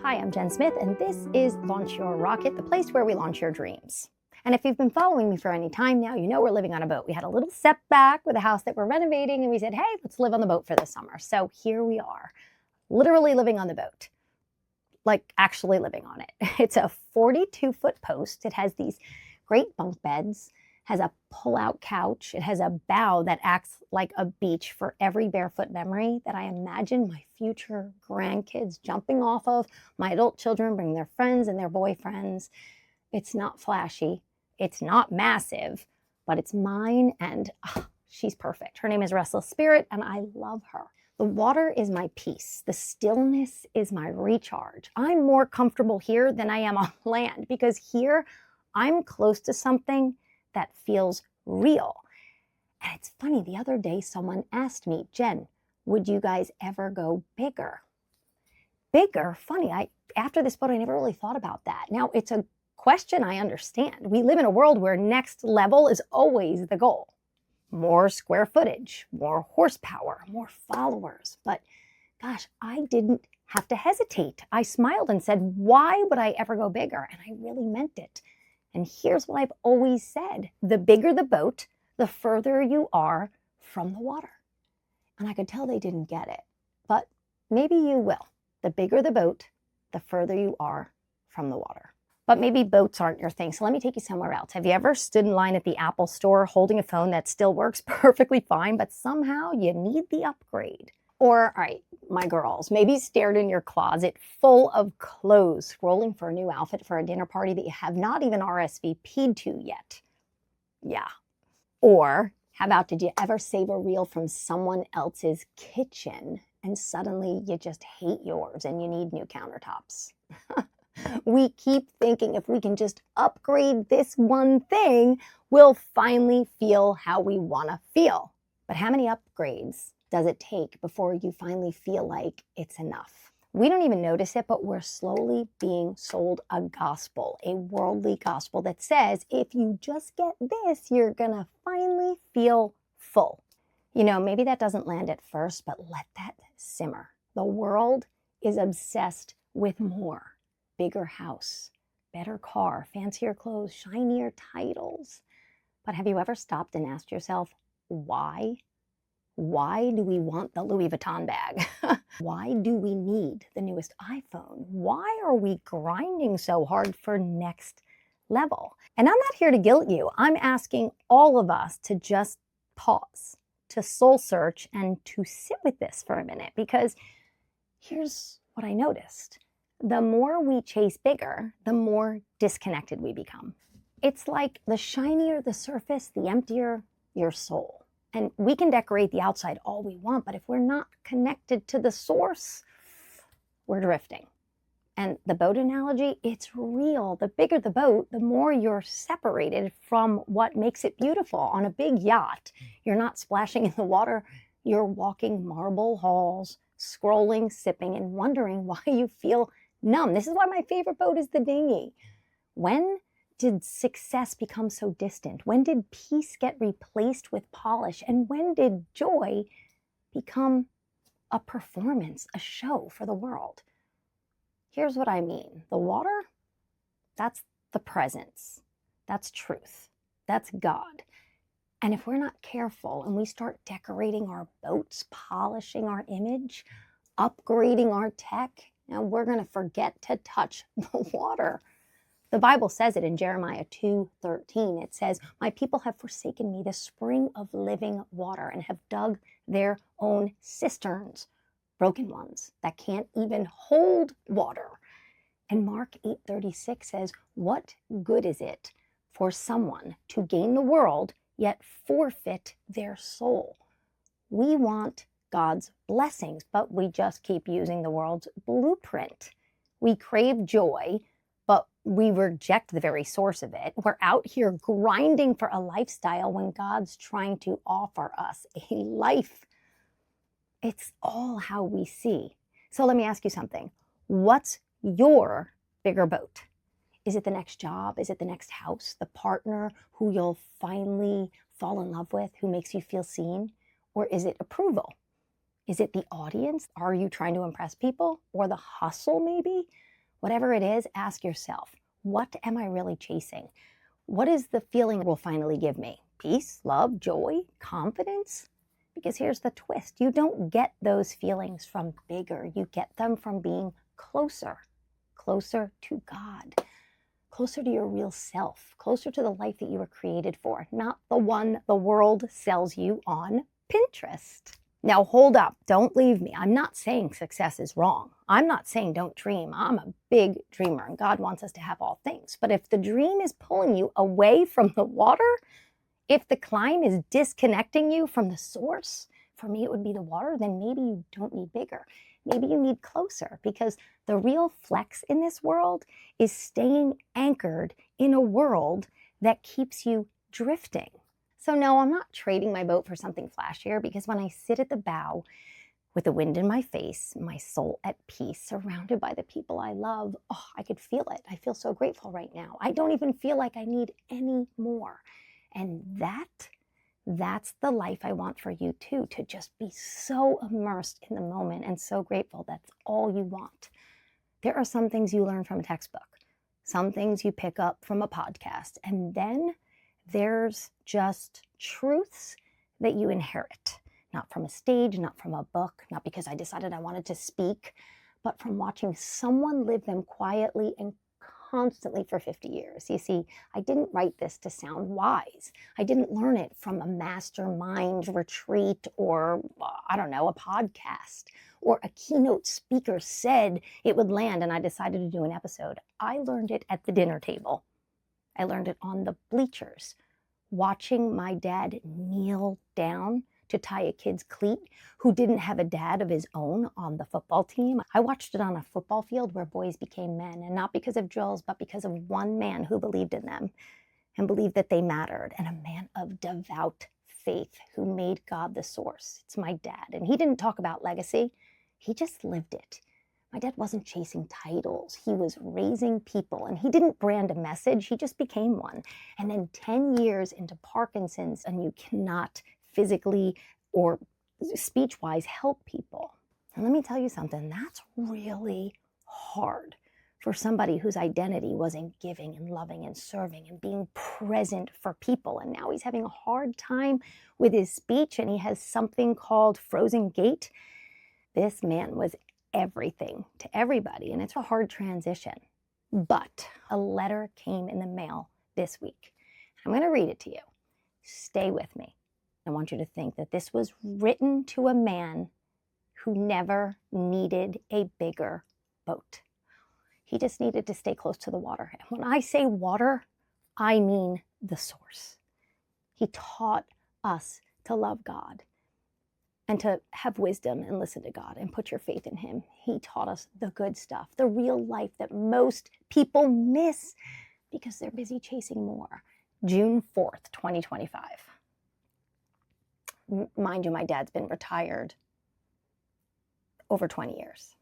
Hi, I'm Jen Smith, and this is Launch Your Rocket, the place where we launch your dreams. And if you've been following me for any time now, you know we're living on a boat. We had a little setback with a house that we're renovating, and we said, hey, let's live on the boat for the summer. So here we are, literally living on the boat, like actually living on it. It's a 42-foot post. It has these great bunk beds, has a pull-out couch. It has a bow that acts like a beach for every barefoot memory that I imagine my future grandkids jumping off of. My adult children bring their friends and their boyfriends. It's not flashy. It's not massive, but it's mine, and she's perfect. Her name is Restless Spirit, and I love her. The water is my peace. The stillness is my recharge. I'm more comfortable here than I am on land because here I'm close to something that feels real. And it's funny, the other day someone asked me, Jen, would you guys ever go bigger? Bigger? Funny, after this boat, I never really thought about that. Now, it's a question I understand. We live in a world where next level is always the goal. More square footage, more horsepower, more followers. But gosh, I didn't have to hesitate. I smiled and said, why would I ever go bigger? And I really meant it. And here's what I've always said. The bigger the boat, the further you are from the water. And I could tell they didn't get it, but maybe you will. The bigger the boat, the further you are from the water. But maybe boats aren't your thing, so let me take you somewhere else. Have you ever stood in line at the Apple store holding a phone that still works perfectly fine, but somehow you need the upgrade? Or, all right, my girls, maybe stared in your closet full of clothes, scrolling for a new outfit for a dinner party that you have not even RSVP'd to yet. Yeah. Or how about, did you ever save a reel from someone else's kitchen and suddenly you just hate yours and you need new countertops? We keep thinking if we can just upgrade this one thing, we'll finally feel how we want to feel. But how many upgrades does it take before you finally feel like it's enough? We don't even notice it, but we're slowly being sold a gospel, a worldly gospel that says, if you just get this, you're gonna finally feel full. You know, maybe that doesn't land at first, but let that simmer. The world is obsessed with more. Bigger house, better car, fancier clothes, shinier titles. But have you ever stopped and asked yourself, why? Why do we want the Louis Vuitton bag? Why do we need the newest iPhone? Why are we grinding so hard for next level? And I'm not here to guilt you. I'm asking all of us to just pause, to soul search, and to sit with this for a minute, because here's what I noticed. The more we chase bigger, the more disconnected we become. It's like the shinier the surface, the emptier your soul. And we can decorate the outside all we want, but if we're not connected to the source, we're drifting. And the boat analogy, it's real. The bigger the boat, the more you're separated from what makes it beautiful. On a big yacht, you're not splashing in the water, you're walking marble halls, scrolling, sipping, and wondering why you feel numb. This is why my favorite boat is the dinghy. When did success become so distant? When did peace get replaced with polish? And when did joy become a performance, a show for the world? Here's what I mean. The water, that's the presence. That's truth. That's God. And if we're not careful and we start decorating our boats, polishing our image, upgrading our tech, and we're going to forget to touch the water. The Bible says it in Jeremiah 2:13. It says, my people have forsaken me, the spring of living water, and have dug their own cisterns, broken ones that can't even hold water. And Mark 8:36 says, what good is it for someone to gain the world, yet forfeit their soul? We want God's blessings, but we just keep using the world's blueprint. We crave joy, but we reject the very source of it. We're out here grinding for a lifestyle when God's trying to offer us a life. It's all how we see. So let me ask you something. What's your bigger boat? Is it the next job? Is it the next house? The partner who you'll finally fall in love with, who makes you feel seen? Or is it approval? Is it the audience? Are you trying to impress people? Or the hustle maybe? Whatever it is, ask yourself, what am I really chasing? What is the feeling it will finally give me? Peace, love, joy, confidence? Because here's the twist. You don't get those feelings from bigger. You get them from being closer to God, closer to your real self, closer to the life that you were created for, not the one the world sells you on Pinterest. Now, hold up. Don't leave me. I'm not saying success is wrong. I'm not saying don't dream. I'm a big dreamer, and God wants us to have all things. But if the dream is pulling you away from the water, if the climb is disconnecting you from the source, for me it would be the water, then maybe you don't need bigger. Maybe you need closer, because the real flex in this world is staying anchored in a world that keeps you drifting. So no, I'm not trading my boat for something flashier, because when I sit at the bow with the wind in my face, my soul at peace, surrounded by the people I love, oh, I could feel it. I feel so grateful right now. I don't even feel like I need any more. And that's the life I want for you too, to just be so immersed in the moment and so grateful that's all you want. There are some things you learn from a textbook, some things you pick up from a podcast, and then there's just truths that you inherit, not from a stage, not from a book, not because I decided I wanted to speak, but from watching someone live them quietly and constantly for 50 years. You see, I didn't write this to sound wise. I didn't learn it from a mastermind retreat or, I don't know, a podcast or a keynote speaker said it would land and I decided to do an episode. I learned it at the dinner table. I learned it on the bleachers, watching my dad kneel down to tie a kid's cleat who didn't have a dad of his own on the football team. I watched it on a football field where boys became men, and not because of drills, but because of one man who believed in them and believed that they mattered, and a man of devout faith who made God the source. It's my dad, and he didn't talk about legacy. He just lived it. My dad wasn't chasing titles. He was raising people, and he didn't brand a message. He just became one. And then 10 years into Parkinson's, and you cannot physically or speech-wise help people. And let me tell you something, that's really hard for somebody whose identity was in giving and loving and serving and being present for people. And now he's having a hard time with his speech, and he has something called frozen gait. This man was everything to everybody, and it's a hard transition. But a letter came in the mail this week. I'm going to read it to you. Stay with me. I want you to think that this was written to a man who never needed a bigger boat. He just needed to stay close to the water. And when I say water, I mean the source. He taught us to love God and to have wisdom and listen to God and put your faith in him. He taught us the good stuff, the real life that most people miss because they're busy chasing more. June 4th, 2025. Mind you, my dad's been retired over 20 years.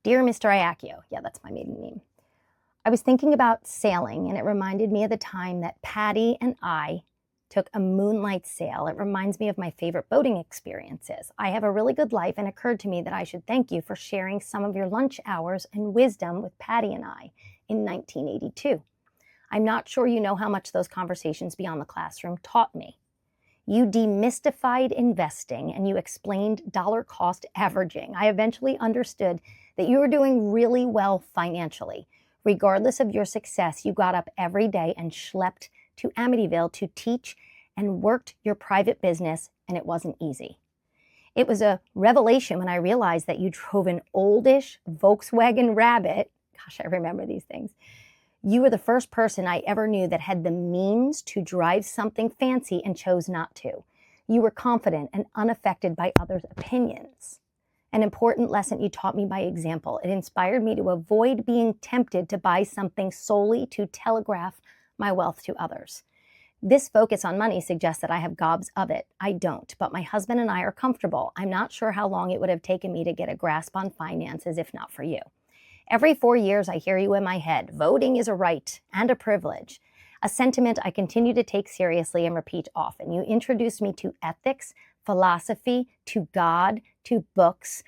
Dear Mr. Iacchio, yeah, that's my maiden name. I was thinking about sailing, and it reminded me of the time that Patty and I took a moonlight sail. It reminds me of my favorite boating experiences. I have a really good life, and it occurred to me that I should thank you for sharing some of your lunch hours and wisdom with Patty and I in 1982. I'm not sure you know how much those conversations beyond the classroom taught me. You demystified investing and you explained dollar cost averaging. I eventually understood that you were doing really well financially. Regardless of your success, you got up every day and schlepped to Amityville to teach and worked your private business, and it wasn't easy. It was a revelation when I realized that you drove an oldish Volkswagen Rabbit. Gosh, I remember these things. You were the first person I ever knew that had the means to drive something fancy and chose not to. You were confident and unaffected by others' opinions. An important lesson you taught me by example. It inspired me to avoid being tempted to buy something solely to telegraph my wealth to others. This focus on money suggests that I have gobs of it. I don't, but my husband and I are comfortable. I'm not sure how long it would have taken me to get a grasp on finances if not for you. Every 4 years, I hear you in my head. Voting is a right and a privilege, a sentiment I continue to take seriously and repeat often. You introduced me to ethics, philosophy, to God, to books,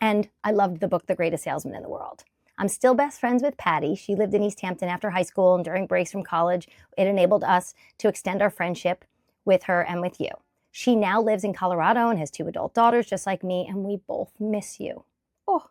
and I loved the book, The Greatest Salesman in the World. I'm still best friends with Patty. She lived in East Hampton after high school, and during breaks from college, it enabled us to extend our friendship with her and with you. She now lives in Colorado and has 2 adult daughters just like me, and we both miss you. Oh.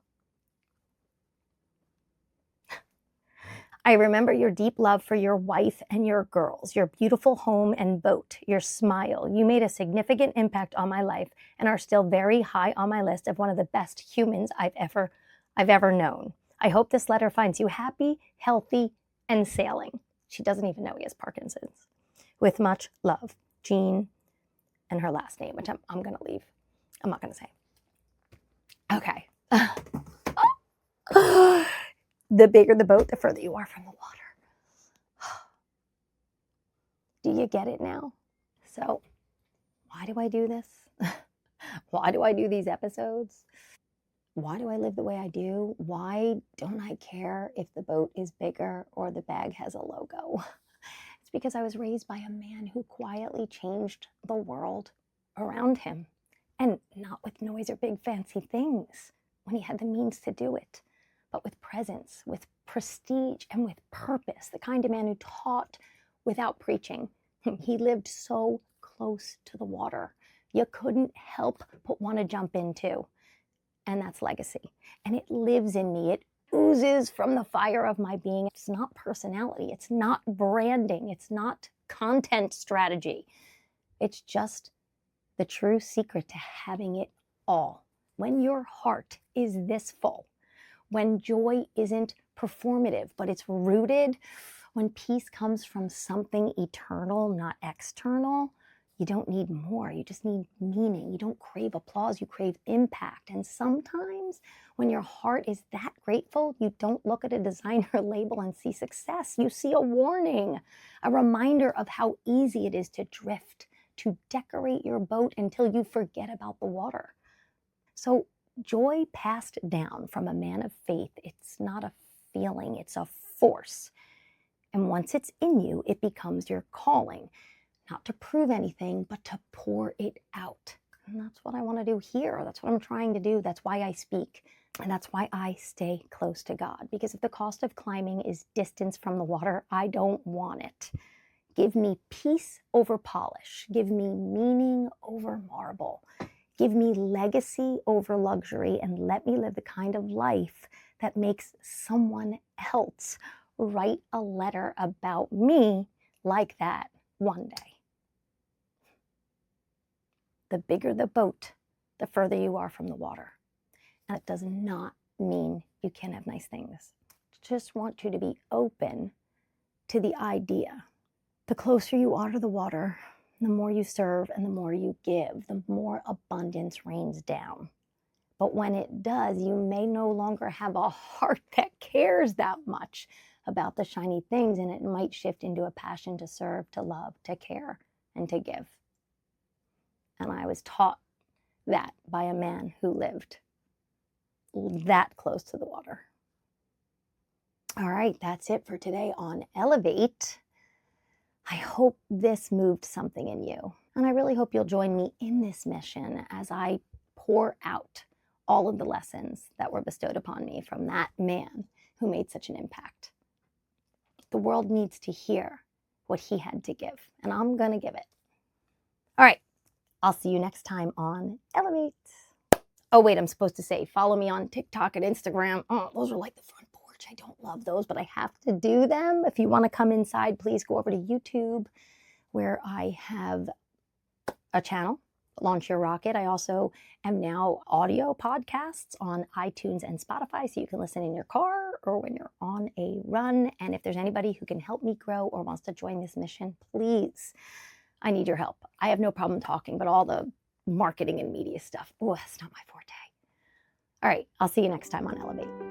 I remember your deep love for your wife and your girls, your beautiful home and boat, your smile. You made a significant impact on my life and are still very high on my list of one of the best humans I've ever known. I hope this letter finds you happy, healthy, and sailing. She doesn't even know he has Parkinson's. With much love, Jean, and her last name, which I'm going to leave. I'm not going to say. Okay. The bigger the boat, the further you are from the water. Do you get it now? So, why do I do this? Why do I do these episodes? Why do I live the way I do? Why don't I care if the boat is bigger or the bag has a logo? It's because I was raised by a man who quietly changed the world around him. And not with noise or big fancy things when he had the means to do it, but with presence, with prestige, and with purpose. The kind of man who taught without preaching. He lived so close to the water. You couldn't help but want to jump into. And that's legacy. And it lives in me. It oozes from the fire of my being. It's not personality. It's not branding. It's not content strategy. It's just the true secret to having it all. When your heart is this full, when joy isn't performative, but it's rooted, when peace comes from something eternal, not external, you don't need more. You just need meaning. You don't crave applause. You crave impact. And sometimes when your heart is that grateful, you don't look at a designer label and see success. You see a warning, a reminder of how easy it is to drift, to decorate your boat until you forget about the water. So joy passed down from a man of faith, it's not a feeling, it's a force. And once it's in you, it becomes your calling. Not to prove anything, but to pour it out. And that's what I want to do here. That's what I'm trying to do. That's why I speak. And that's why I stay close to God. Because if the cost of climbing is distance from the water, I don't want it. Give me peace over polish. Give me meaning over marble. Give me legacy over luxury. And let me live the kind of life that makes someone else write a letter about me like that one day. The bigger the boat, the further you are from the water. And it does not mean you can't have nice things. Just want you to be open to the idea. The closer you are to the water, the more you serve and the more you give, the more abundance rains down. But when it does, you may no longer have a heart that cares that much about the shiny things, and it might shift into a passion to serve, to love, to care, and to give. And I was taught that by a man who lived that close to the water. All right, that's it for today on Elevate. I hope this moved something in you. And I really hope you'll join me in this mission as I pour out all of the lessons that were bestowed upon me from that man who made such an impact. The world needs to hear what he had to give, and I'm going to give it. All right. I'll see you next time on Elevate. Oh, wait, I'm supposed to say, follow me on TikTok and Instagram. Oh, those are like the front porch. I don't love those, but I have to do them. If you want to come inside, please go over to YouTube, where I have a channel, Launch Your Rocket. I also am now audio podcasts on iTunes and Spotify, so you can listen in your car or when you're on a run. And if there's anybody who can help me grow or wants to join this mission, please, I need your help. I have no problem talking, but all the marketing and media stuff, oh, that's not my forte. All right, I'll see you next time on Elevate.